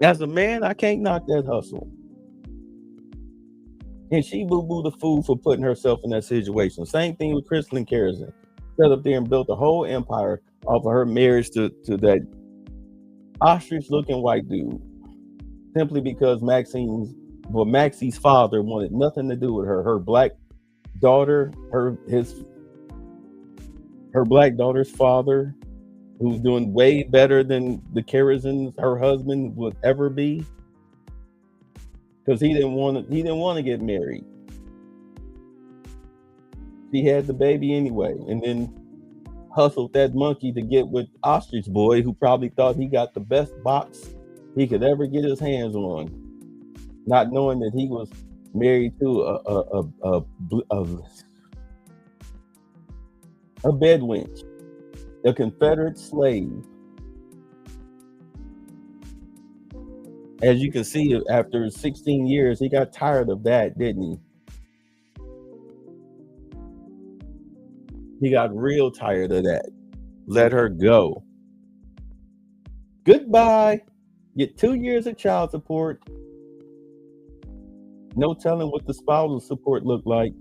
As a man, I can't knock that hustle. And she boo-boo the fool for putting herself in that situation. Same thing with Crystalline Carrison. Set up there and built a whole empire off of her marriage to that ostrich-looking white dude. Simply because Maxie's father wanted nothing to do with her. Her black daughter, her black daughter's father, who's doing way better than the Carrisons, her husband, would ever be, because he didn't want to get married. She had the baby anyway, and then hustled that monkey to get with Ostrich Boy, who probably thought he got the best box he could ever get his hands on, not knowing that he was married to a bed wench, a Confederate slave. As you can see, after 16 years, he got tired of that, didn't he? He got real tired of that. Let her go. Goodbye. Get 2 years of child support. No telling what the spousal support looked like.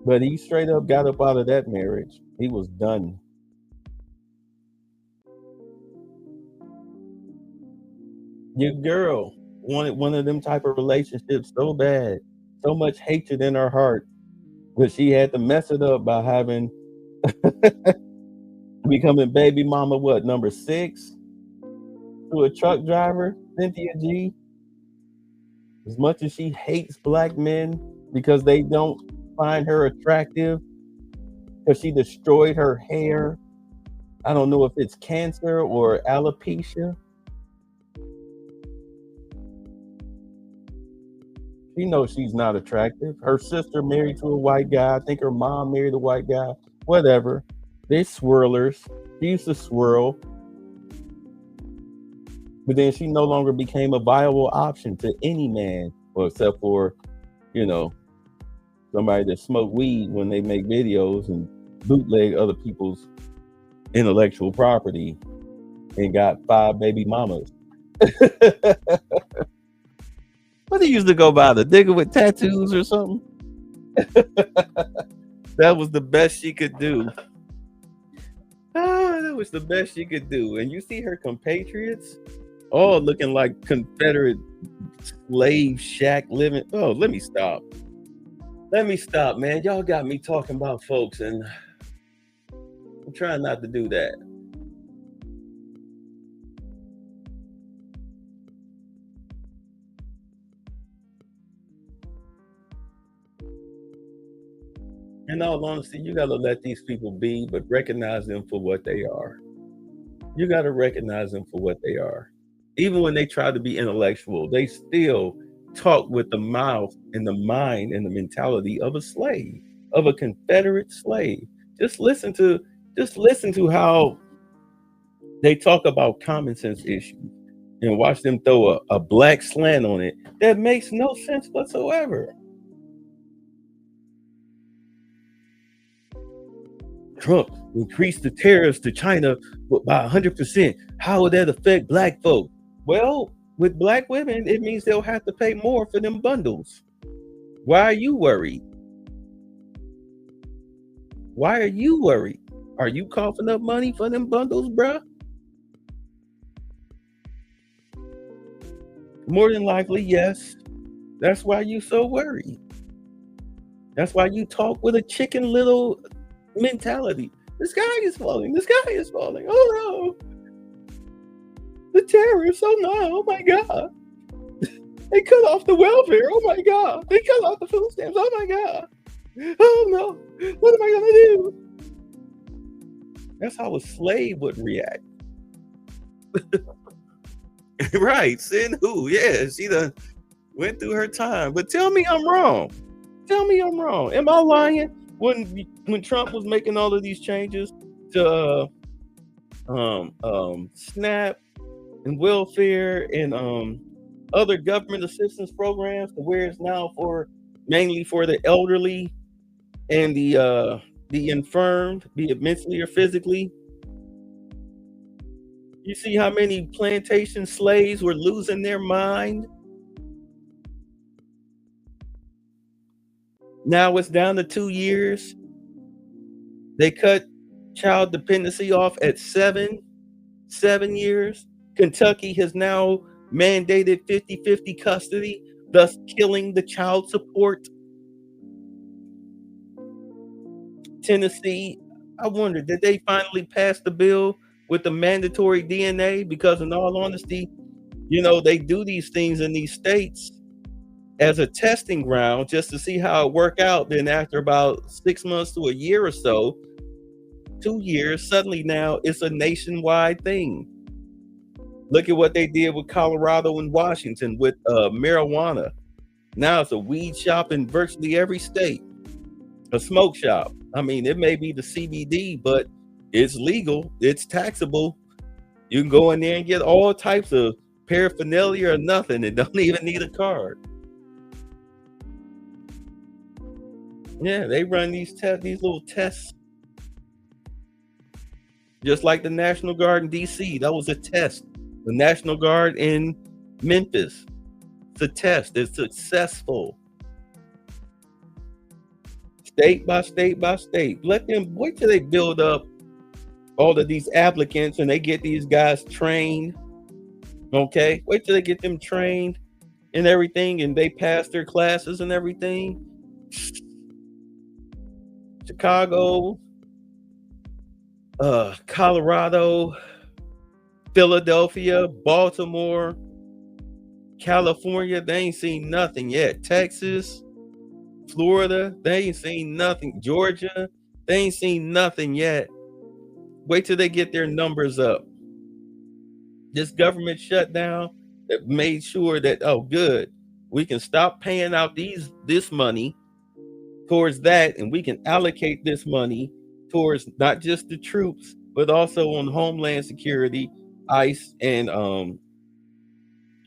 But he straight up got up out of that marriage. He was done. Your girl wanted one of them type of relationships so bad, so much hatred in her heart, that she had to mess it up by having becoming baby mama, what, number 6 to a truck driver, Cynthia G. As much as she hates black men because they don't find her attractive, because she destroyed her hair. I don't know if it's cancer or alopecia. She knows she's not attractive. Her sister married to a white guy. I think her mom married a white guy. Whatever. They're swirlers. She used to swirl. But then she no longer became a viable option to any man, well, except for, somebody that smoke weed when they make videos and bootleg other people's intellectual property and got 5 baby mamas. What, he used to go by, the nigga with tattoos or something? That was the best she could do. That was the best she could do. And you see her compatriots all looking like Confederate slave shack living. Oh, let me stop, man. Y'all got me talking about folks, and I'm trying not to do that. In all honesty, you got to let these people be, but recognize them for what they are. You got to recognize them for what they are. Even when they try to be intellectual, they still talk with the mouth and the mind and the mentality of a slave, of a Confederate slave. Just listen to how they talk about common sense issues and watch them throw a black slant on it that makes no sense whatsoever. Trump increased the tariffs to China by 100%. How would that affect black folk? Well, with black women, it means they'll have to pay more for them bundles. Why are you worried? Why are you worried? Are you coughing up money for them bundles, bruh? More than likely, yes. That's why you so worried. That's why you talk with a chicken little mentality. The sky is falling. The sky is falling. Oh no. The tariffs. Oh no. Oh my God. They cut off the welfare. Oh my God. They cut off the food stamps. Oh my God. Oh no. What am I going to do? That's how a slave would react. Right. Sin who? Yeah. She done went through her time. But tell me I'm wrong. Tell me I'm wrong. Am I lying? When Trump was making all of these changes to SNAP and welfare and other government assistance programs, to where it's now mainly for the elderly and the infirmed, be it mentally or physically. You see how many plantation slaves were losing their mind? Now it's down to 2 years. They cut child dependency off at 7 years. Kentucky has now mandated 50-50 custody, thus killing the child support. Tennessee, I wonder, did they finally pass the bill with the mandatory DNA? Because in all honesty, they do these things in these states as a testing ground just to see how it work out. Then after about 6 months to a year or so, 2 years, suddenly now it's a nationwide thing. Look at what they did with Colorado and Washington with marijuana. Now it's a weed shop in virtually every state, a smoke shop. I mean, it may be the CBD, but it's legal, it's taxable. You can go in there and get all types of paraphernalia or nothing. It don't even need a card. Yeah, they run these little tests. Just like the National Guard in DC, that was a test. The National Guard in Memphis, it's a test. It's successful. state by state by state. Let them wait till they build up all of these applicants and they get these guys trained. Okay, wait till they get them trained and everything, and they pass their classes and everything. Chicago, Colorado, Philadelphia, Baltimore, California, they ain't seen nothing yet. Texas, Florida, they ain't seen nothing. Georgia, they ain't seen nothing yet. Wait till they get their numbers up. This government shutdown that made sure that, oh, good, we can stop paying out this money towards that, and we can allocate this money towards not just the troops, but also on Homeland Security, ICE, and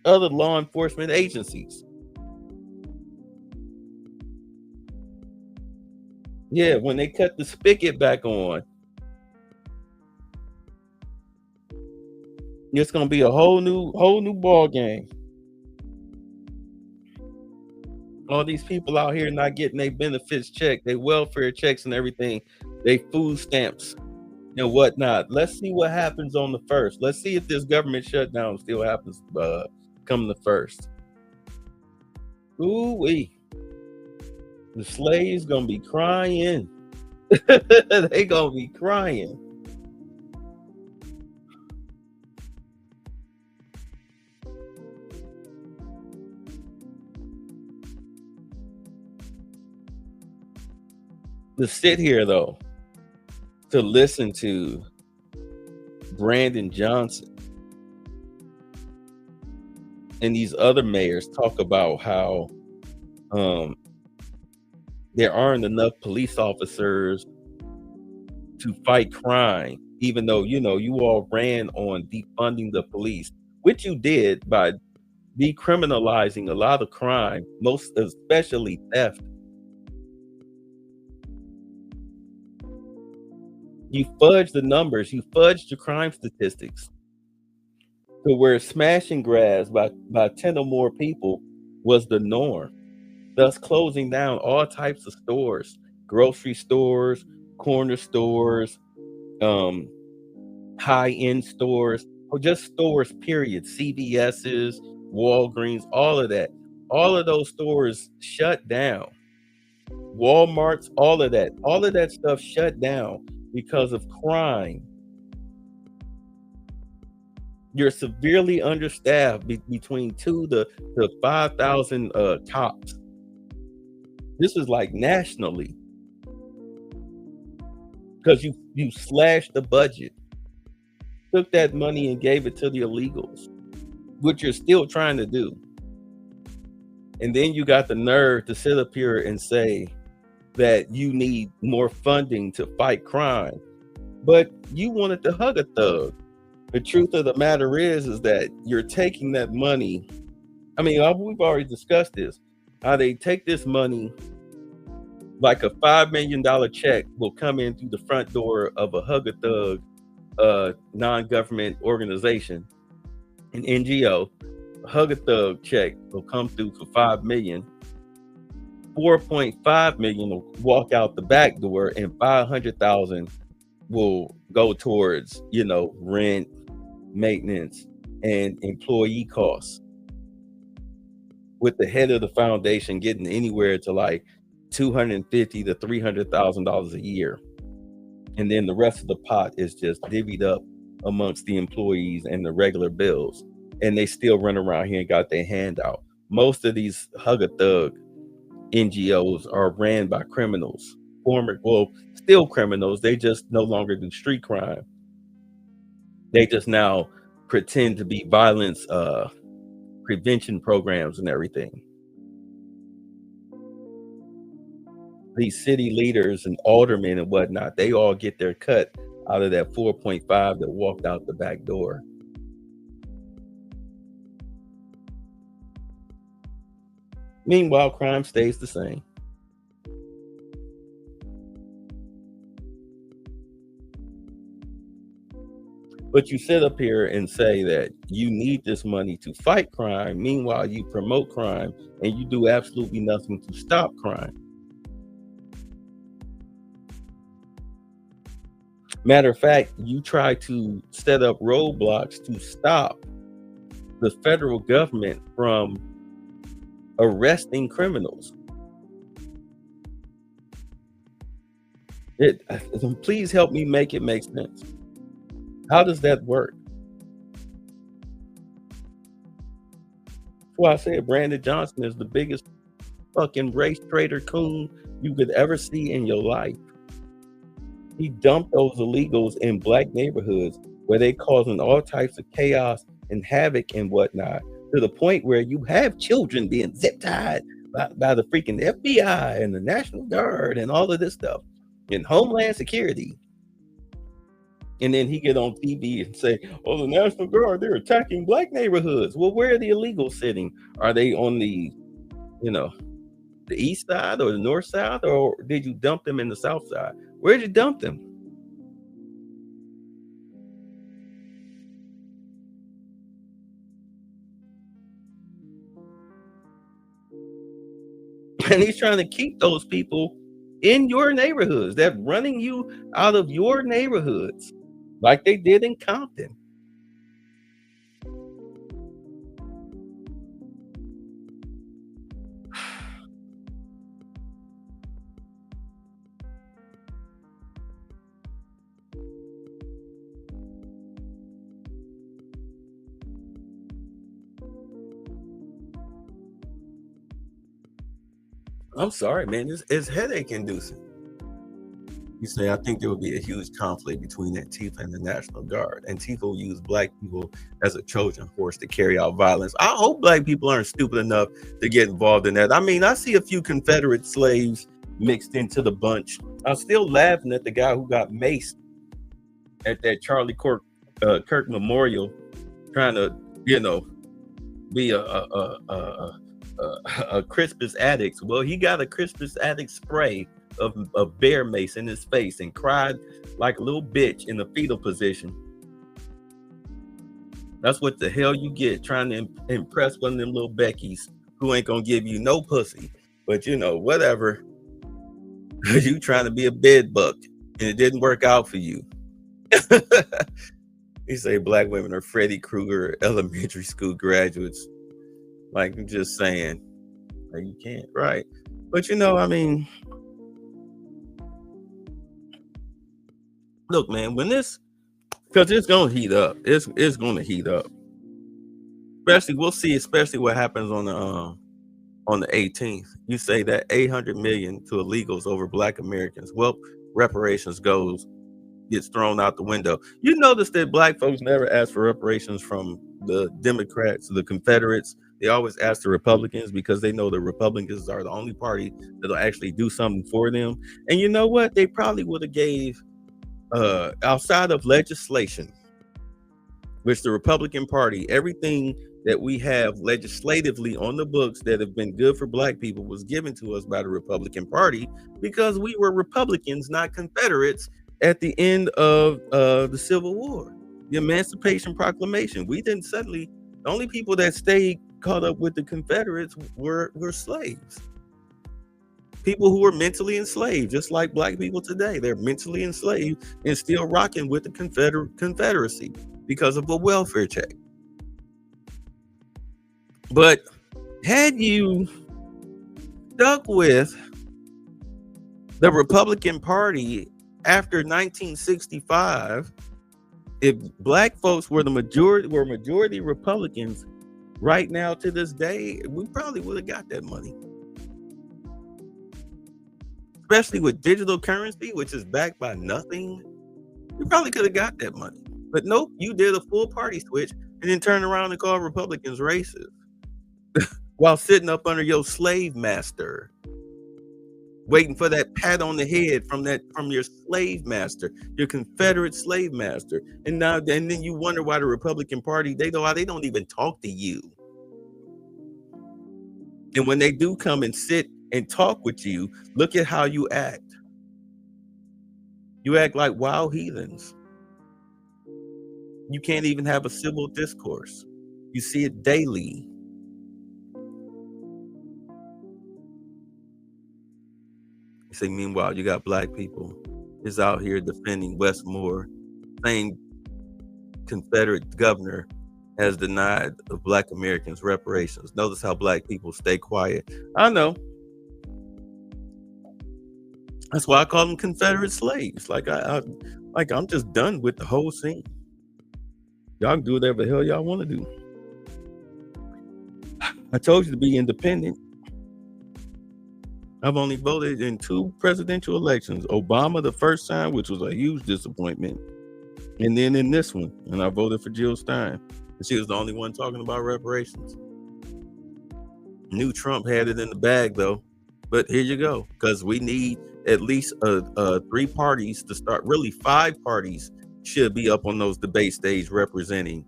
other law enforcement agencies. Yeah, when they cut the spigot back on, it's gonna be a whole new ball game. All these people out here not getting their benefits checked, their welfare checks and everything, their food stamps and whatnot. Let's see what happens on the 1st. Let's see if this government shutdown still happens come the 1st. Ooh-wee. The slaves gonna be crying. They gonna be crying. To sit here though, to listen to Brandon Johnson and these other mayors talk about how there aren't enough police officers to fight crime, even though you all ran on defunding the police, which you did by decriminalizing a lot of crime, most especially theft. You fudged the numbers, you fudged the crime statistics to where smash and grabs by 10 or more people was the norm, thus closing down all types of stores, grocery stores, corner stores, high-end stores, or just stores, period. CVS's, Walgreens, all of that. All of those stores shut down. Walmart's, all of that stuff shut down because of crime. You're severely understaffed between 2,000 to 5,000 cops. This is like nationally, because you slashed the budget, took that money and gave it to the illegals, which you're still trying to do. And then you got the nerve to sit up here and say that you need more funding to fight crime, but you wanted to hug a thug. The truth of the matter is that you're taking that money. I mean, we've already discussed this, how they take this money, like a $5 million check will come in through the front door of a hug a thug non-government organization, an NGO. A hug a thug check will come through for $5 million. 4.5 million will walk out the back door, and 500,000 will go towards, rent, maintenance, and employee costs, with the head of the foundation getting anywhere to like $250,000 to $300,000 a year. And then the rest of the pot is just divvied up amongst the employees and the regular bills. And they still run around here and got their hand out. Most of these hug a thug NGOs are ran by criminals, still criminals. They just no longer do street crime. They just now pretend to be violence prevention programs and everything. These city leaders and aldermen and whatnot, they all get their cut out of that 4.5 that walked out the back door. Meanwhile, crime stays the same. But you sit up here and say that you need this money to fight crime. Meanwhile, you promote crime and you do absolutely nothing to stop crime. Matter of fact, you try to set up roadblocks to stop the federal government from arresting criminals. Please help me make it make sense. How does that work? That's why I said Brandon Johnson is the biggest fucking race traitor coon you could ever see in your life. He dumped those illegals in black neighborhoods where they causing all types of chaos and havoc and whatnot, to the point where you have children being zip tied by the freaking FBI and the National Guard and all of this stuff and Homeland Security. And then he get on TV and say, oh, the National Guard, they're attacking black neighborhoods. Well, where are the illegals sitting? Are they on the east side or the north side, or did you dump them in the south side? Where'd you dump them? And he's trying to keep those people in your neighborhoods. They're running you out of your neighborhoods like they did in Compton. I'm sorry, man. It's headache inducing. You say, I think there will be a huge conflict between Antifa and the National Guard. Antifa will use black people as a Trojan horse to carry out violence. I hope black people aren't stupid enough to get involved in that. I mean, I see a few Confederate slaves mixed into the bunch. I'm still laughing at the guy who got maced at that Charlie Kirk Memorial, trying to, be a Crispus addict. Well, he got a Crispus addict spray of bear mace in his face and cried like a little bitch in the fetal position. That's what the hell you get trying to impress one of them little Beckys who ain't gonna give you no pussy. But whatever. You trying to be a bed buck and it didn't work out for you. He say black women are Freddy Krueger elementary school graduates. Like, I'm just saying, like, you can't, right? But I mean, look, man, when this, because it's gonna heat up. It's gonna heat up. We'll see, especially what happens on the 18th. You say that 800 million to illegals over black Americans. Well, reparations gets thrown out the window. You notice that black folks never ask for reparations from the Democrats, the Confederates. They always ask the Republicans because they know the Republicans are the only party that'll actually do something for them. And you know what? They probably would have gave, outside of legislation, which the Republican Party, everything that we have legislatively on the books that have been good for black people was given to us by the Republican Party because we were Republicans, not Confederates, at the end of the Civil War, the Emancipation Proclamation. We didn't suddenly, the only people that stayed caught up with the Confederates were slaves. People who were mentally enslaved, just like black people today. They're mentally enslaved and still rocking with the Confederacy because of a welfare check. But had you stuck with the Republican Party after 1965, if black folks were majority Republicans right now to this day, we probably would have got that money. Especially with digital currency, which is backed by nothing, you probably could have got that money. But nope, you did a full party switch and then turned around and called Republicans racist while sitting up under your slave master, waiting for that pat on the head from your slave master, your Confederate slave master. And then you wonder why the Republican Party, they don't even talk to you. And when they do come and sit and talk with you, look at how you act. You act like wild heathens. You can't even have a civil discourse. You see it daily. You say, meanwhile, you got black people is out here defending Westmore. Same Confederate governor has denied the Black Americans reparations. Notice how Black people stay quiet. I know. That's why I call them Confederate slaves. Like I'm just done with the whole scene. Y'all can do whatever the hell y'all want to do. I told you to be independent. I've only voted in 2 presidential elections. Obama the first time, which was a huge disappointment. And then in this one, and I voted for Jill Stein. And she was the only one talking about reparations. Knew Trump had it in the bag though. But here you go. Because we need at least 3 parties to start. Really 5 parties should be up on those debate stage representing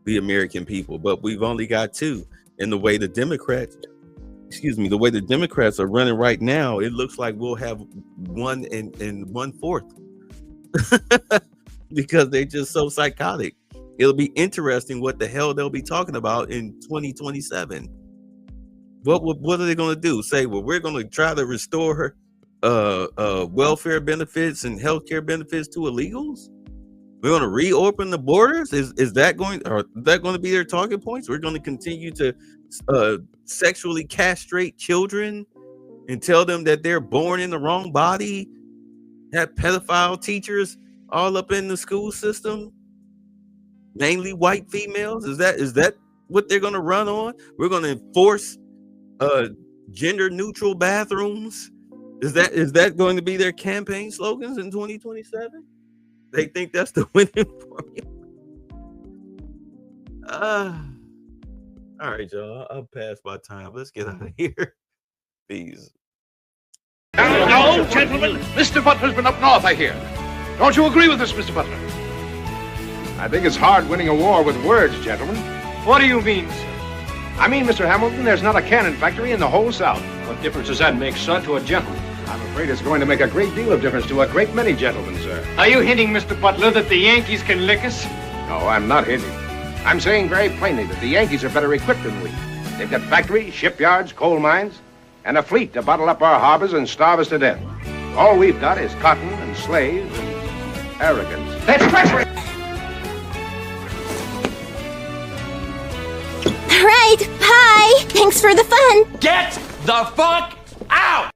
the American people. But we've only got 2. And the way the Democrats are running right now, it looks like we'll have 1 and 1/4 because they're just so psychotic. It'll be interesting what the hell they'll be talking about in 2027. What are they going to do? Say, well, we're going to try to restore welfare benefits and healthcare benefits to illegals? We're going to reopen the borders? Is that going to be their talking points? We're going to continue to sexually castrate children and tell them that they're born in the wrong body? Have pedophile teachers all up in the school system, mainly white females? Is that what they're going to run on? We're going to enforce gender neutral bathrooms? Is that going to be their campaign slogans in 2027? They think that's the winning formula. All right, y'all. I'll pass my time. Let's get out of here. Peace. Now, gentlemen, Mr. Butler's been up north, I hear. Don't you agree with this, Mr. Butler? I think it's hard winning a war with words, gentlemen. What do you mean, sir? I mean, Mr. Hamilton, there's not a cannon factory in the whole South. What difference does that make, sir, to a gentleman? I'm afraid it's going to make a great deal of difference to a great many gentlemen, sir. Are you hinting, Mr. Butler, that the Yankees can lick us? No, I'm not hinting. I'm saying very plainly that the Yankees are better equipped than we. They've got factories, shipyards, coal mines, and a fleet to bottle up our harbors and starve us to death. All we've got is cotton and slaves and arrogance. That's treachery! All right, hi. Thanks for the fun. Get the fuck out!